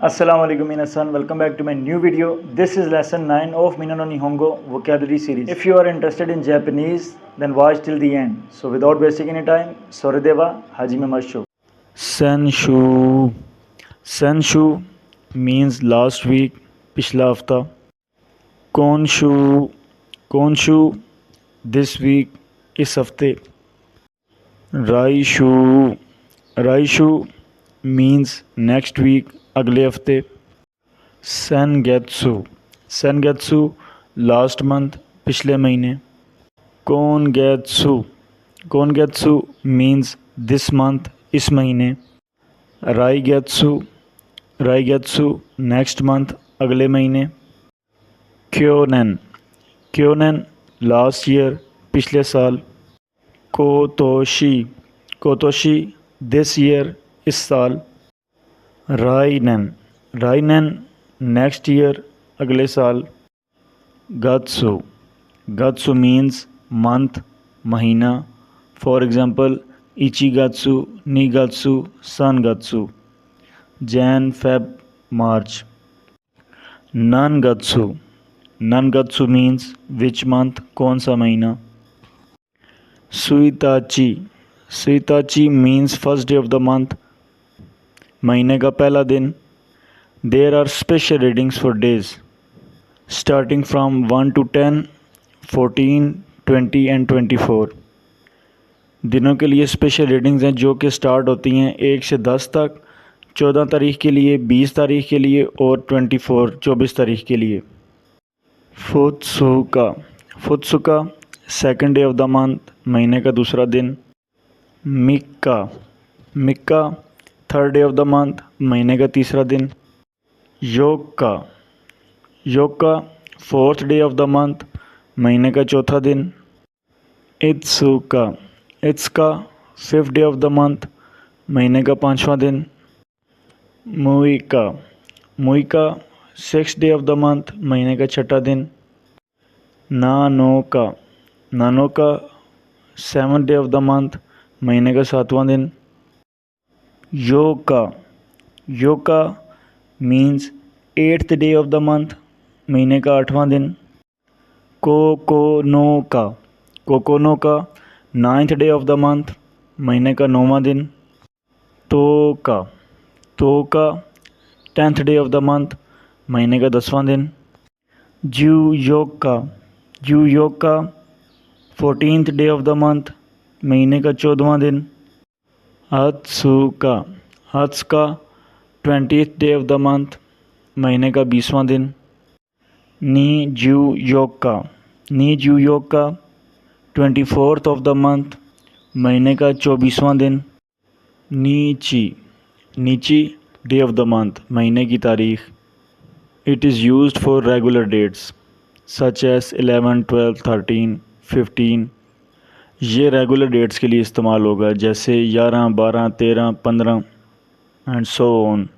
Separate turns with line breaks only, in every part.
Assalamu alaikum minasan, welcome back to my new video. This is lesson 9 of Minano Nihongo vocabulary series. If you are interested in Japanese, then watch till the end. So without wasting any time, Sorideva Hajime Masho. Senshu. Senshu means last week, पिछला हफ्ता. Konshu. Konshu this week, इस हफ्ते. Raishu. Raishu means next week, अगले हफ्ते. Sengetsu. Sengetsu last month, पिछले महीने. Kongetsu. Kongetsu means this month, इस महीने. Raigetsu. Raigetsu नेक्स्ट मंथ, अगले महीने. Kyonen. Kyonen लास्ट ईयर, पिछले साल. Kotoshi. Kotoshi दिस ईयर, इस साल. Rainen. Rainen नेक्स्ट ईयर, अगले साल. Gatsu. Gatsu means month, महीना. For example, Ichigatsu, Nigatsu, Sangatsu. Jan, Feb, March. Nangatsu. Nangatsu means which month, कौन सा महीना. Suitachi. Suitachi means first day of the month, महीने का पहला दिन. There are special readings for days starting from 1 to 10, 14, 20 and 24. दिनों के लिए स्पेशल रीडिंग्स हैं जो कि स्टार्ट होती हैं 1 से 10 तक, 14 तारीख के लिए, 20 तारीख के लिए और 24 तारीख के लिए. फुत्सुका. फुत्सुका second day of the month, महीने का दूसरा दिन. मिक्का. मिक्का third day of the month, महीने का तीसरा दिन. योक्का. योक्का fourth day of the month, महीने का चौथा दिन. इत्सुका. इत्सुका fifth day of the month, महीने का पाँचवा दिन. मुइका. मुइका six day of the month, महीने का छठा दिन. नानोका. नानोका seventh day of the month, महीने का सातवां दिन. योका. योका means eighth day of the month, महीने का आठवां दिन. कोकोनोका. कोकोनोका ninth day of the month, महीने का नौवां दिन. तोका. तोका tenth day of the month, महीने का 10वां दिन. जुयोका. जुयोका 14th day of the month, महीने का 14वां दिन. हत्सुका. हत्सुका 20th day of the month, महीने का 20वां दिन. नीजुयोका. नीजुयोका 24th ऑफ द मंथ, महीने का 24वां दिन. नीची. नीची डे ऑफ द मंथ, महीने की तारीख. It is used for regular dates such as 11, 12, 13, 15. ये रेगुलर डेट्स के लिए इस्तेमाल होगा, जैसे 11, 12, 13, 15 and so on.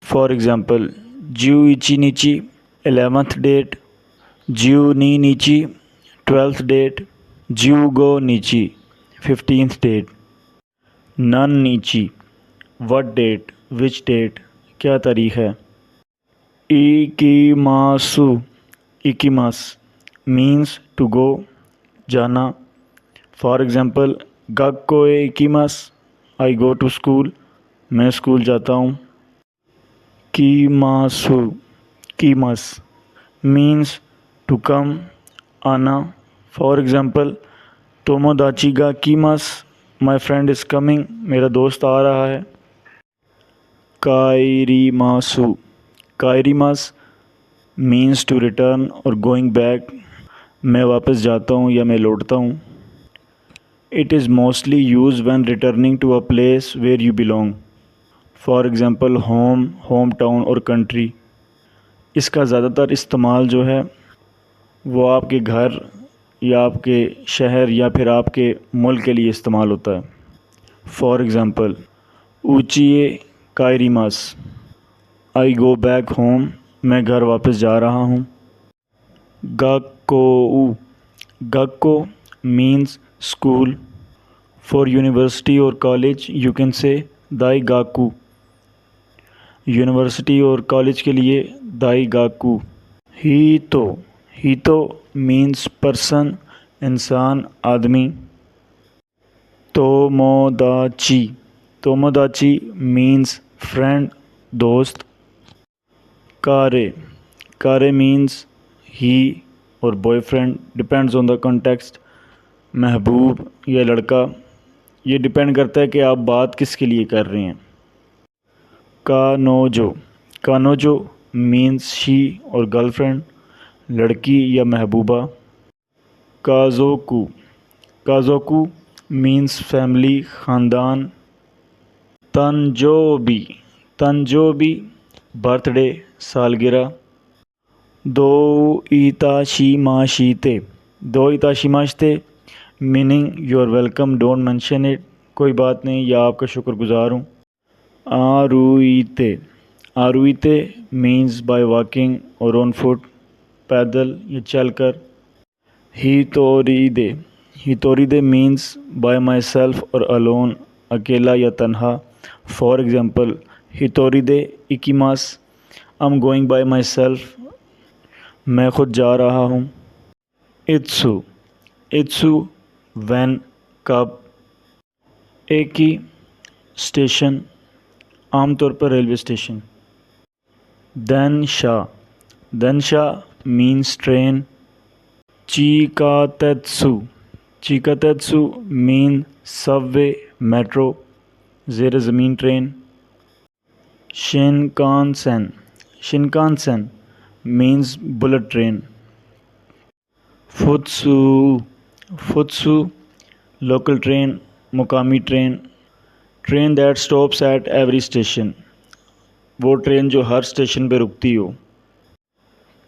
For example, ज्यूइची नीची 11th डेट, ज्यू नी नीची 12th डेट, ज्यू गो नीची 15th डेट. नन नीची व्हाट डेट, विच डेट, क्या तारीख है. इकिमासु. इकिमास मीन्स टू गो, जाना. फॉर एग्ज़ाम्पल, गक्कोए इकिमास, आई गो टू स्कूल, मैं स्कूल जाता हूँ. कीमासु. कीमास मीन्स टू कम, आना. फॉर एग्ज़ाम्पल, तोमोदाची गा कीमास, माई फ्रेंड इज़ कमिंग, मेरा दोस्त आ रहा है. काइरीमासु. काइरीमास मीन्स टू रिटर्न और गोइंग बैक, मैं वापस जाता हूँ या मैं लौटता हूँ. It is mostly use when returning to a place where you belong. For example, home, home town और कंट्री. इसका ज़्यादातर इस्तेमाल जो है वो आपके घर या आपके शहर या फिर आपके मुल्क के लिए इस्तेमाल होता है. फॉर एग्ज़ाम्पल, ऊचिए काइरीमास, आई गो बैक होम, मैं घर वापस जा रहा हूँ. गक्को. गक्को मीन्स स्कूल. फॉर यूनिवर्सिटी और कॉलेज यू कैन से दाई गाकू. यूनिवर्सिटी और कॉलेज के लिए दाईगाकू। हीतो मीन्स पर्सन, इंसान, आदमी। तोमोदाची मीन्स फ्रेंड, दोस्त। कारे मीन्स ही और boyfriend, depends on the context. महबूब या लड़का, ये डिपेंड करता है कि आप बात किसके लिए कर रहे हैं। कानोजो मीन्स शी और गर्लफ्रेंड, लड़की या महबूबा। काजोकू मीन्स फैमिली, ख़ानदान। तंजोबी बर्थडे, सालगिरह। दो इताशिमाशिते meaning you are welcome, don't mention it, कोई बात नहीं या आपका शुक्रगुजार हूँ। आरुईते मीन्स बाय वॉकिंग और ऑन फुट, पैदल या चलकर। हितोरिदे मीन्स बाय माई सेल्फ और अलोन, अकेला या तन्हा। फॉर एग्ज़ाम्पल, हितोरिदे इकिमास, I am going by myself, मैं खुद जा रहा हूँ। इत्सु व्हेन, कब। एकी स्टेशन, आमतौर पर रेलवे स्टेशन। दनशा मीन्स ट्रेन। चिकातेत्सु मीन सबवे, मेट्रो, ज़ेर ज़मीन ट्रेन। शिनकानसेन मीन्स बुलेट ट्रेन। फुत्सु लोकल ट्रेन, मुकामी train. Train that stops at every station, वो ट्रेन जो हर स्टेशन पे रुकती हो।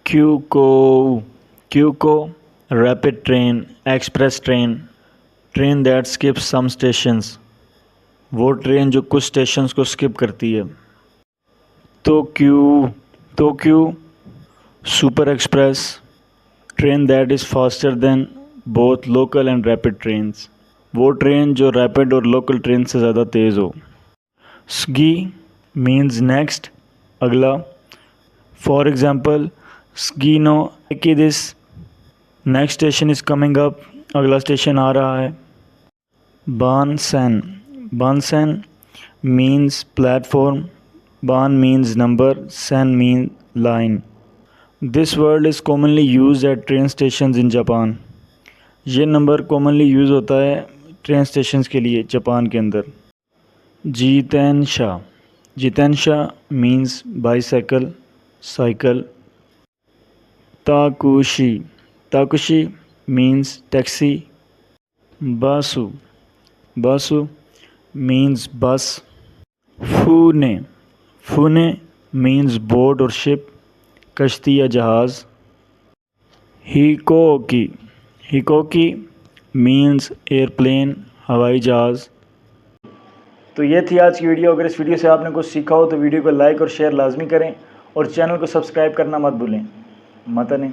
क्यूको rapid train, express train, train that skips some stations, वो ट्रेन जो कुछ स्टेशंस को स्किप करती है। तोक्यू super express, train that is faster than both local and rapid trains, वो ट्रेन जो रैपिड और लोकल ट्रेन से ज़्यादा तेज़ हो। स्गी मीन्स नेक्स्ट, अगला। फॉर एग्ज़ाम्पल, स्गी नो कि this next station is coming up, अगला स्टेशन आ रहा है। बानसेन मीन्स प्लेटफॉर्म, बान मीन्स नंबर, सेन mean line. This word is commonly use at train stations in Japan, ये नंबर कॉमनली यूज़ होता है ट्रेन स्टेशंस के लिए जापान के अंदर। जितेंशा मीन्स बाईसाइकिल, साइकिल। ताकुशी मीन्स टैक्सी। बासु मीन्स बस। फूने मीन्स बोट और शिप, कश्ती या जहाज़। हिकोकी मीन्स एयरप्लेन, हवाई जहाज़। तो ये थी आज की वीडियो। अगर इस वीडियो से आपने कुछ सीखा हो तो वीडियो को लाइक और शेयर लाजमी करें और चैनल को सब्सक्राइब करना मत भूलें। मतने।